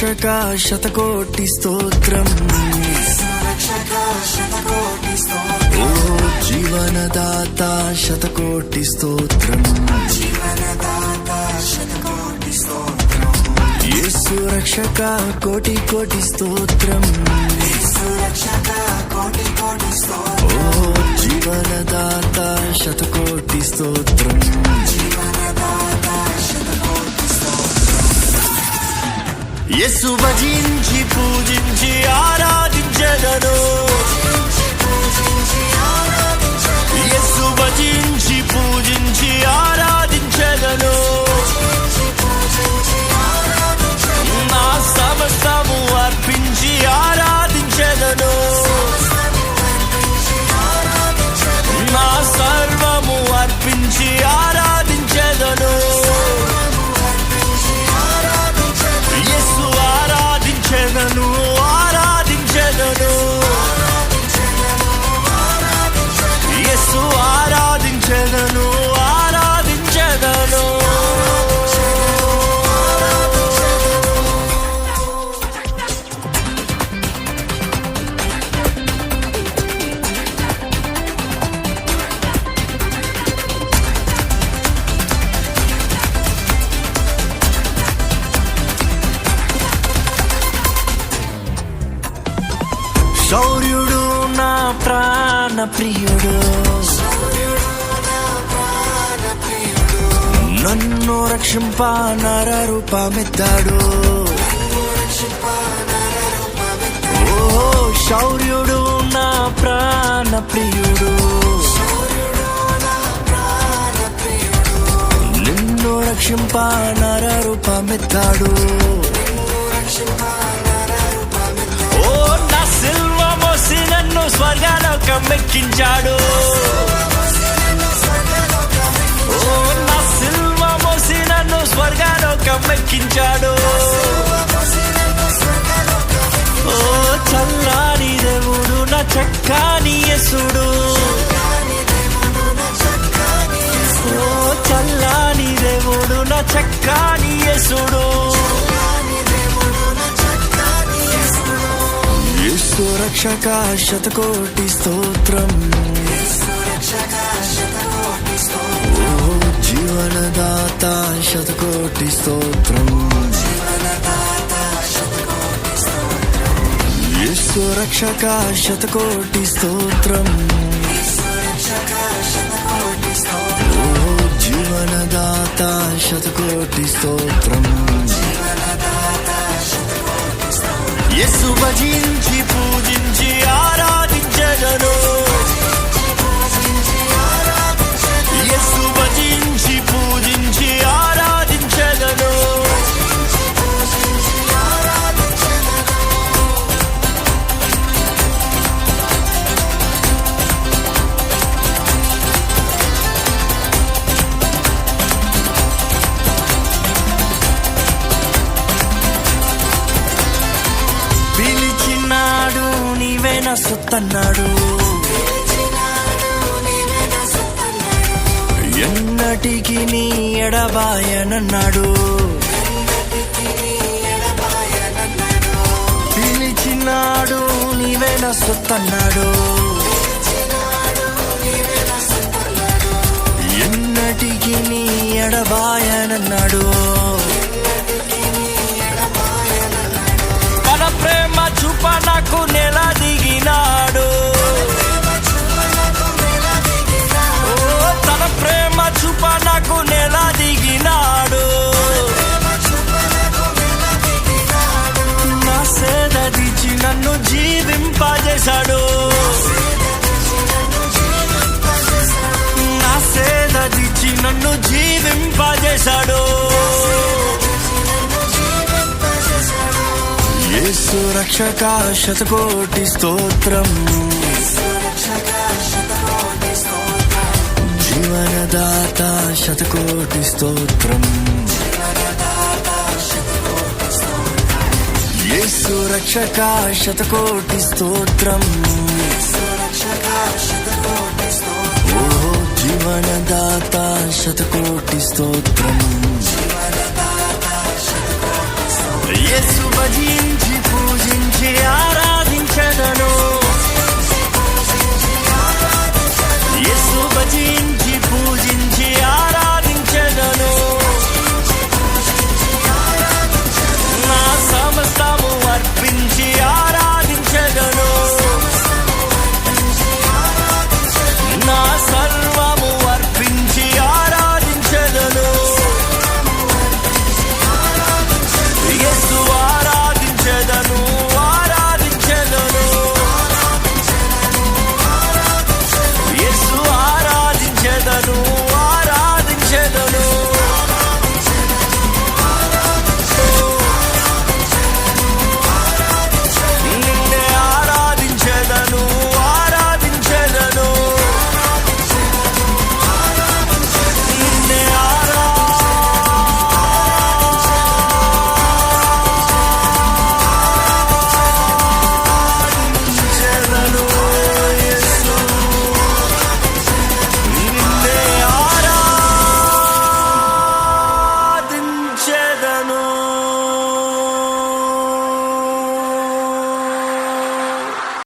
రక్షక శతకోటి స్తోత్రం, ఓ జీవనదాత శతకోటి స్తోత్రం, యేసు రక్షక కోటి కోటి స్తోత్రం, ఓ జీవనదాత శతకోటి స్తోత్రం. యేసు భజించి పూజించి ఆరాధించెదను, యేసు భజించి పూజించి ఆరాధించెదను, నా సమస్తము అర్పించి ఆరాధించెదను, నా సర్వము అర్పించి ఆరాధించెదను, యేసు ఆరాధించెదను, ఆరాధించెదను, యేసు ఆరాధించెదను, ఆరాధించెదను. శౌర్యుడు నా ప్రాణ ప్రియుడు, నన్ను రక్షింప నర రూపమెత్తాడు, ఓ శౌర్యుడు నా ప్రాణ ప్రియుడు, నిన్ను రక్షింప నర రూపమెత్తాడు, ఓ నా సిల్వ మోసి నన్ను స్వర్గలోకం ఎక్కించాడు, ఓ నా సిల్వ మోసి నన్ను స్వర్గలోకం ఎక్కించాడు, ఓ చల్లాని దేవుడు నా చక్కని యేసుడు, ఓ చల్లాని దేవుడు నా చక్కని యేసుడు, యేసు రక్షక శతకోటి స్తోత్రం, ఓ జీవనదాత శతకోటి స్తోత్రం, యేసు రక్షక శతకోటి స్తోత్రం, ఓ జీవనదాత శతకోటి స్తోత్రం. యేసు భజించి పూజించి ఆరాధించెదను, యేసు భజించి పూజించి ఆరాధించెదను, పిలిచినాడు నీవే నా సొత్తన్నాడు, ఎన్నటికి నీ ఎడబాయనన్నాడు, పిలిచినాడు నీవే నా సొత్తన్నాడు, ఎన్నటికి నీ ఎడబాయనన్నాడు, తన ప్రేమ చూప నాకు నెల దిగినాడు, ఓ తన ప్రేమ చూప నాకు నెల దిగినాడు, నా సేద దిచి నన్ను జీవింపజేశాడు, నా సేద దిచి నన్ను జీవింపజేశాడు, యేసు రక్షక శతకోటి స్తోత్రం, జీవనదాత శతకోటి స్తోత్రం, యేసు రక్షక శతకోటి స్తోత్రం, ఓ జీవనదాత శతకోటి స్తోత్రం, యేసు భజించి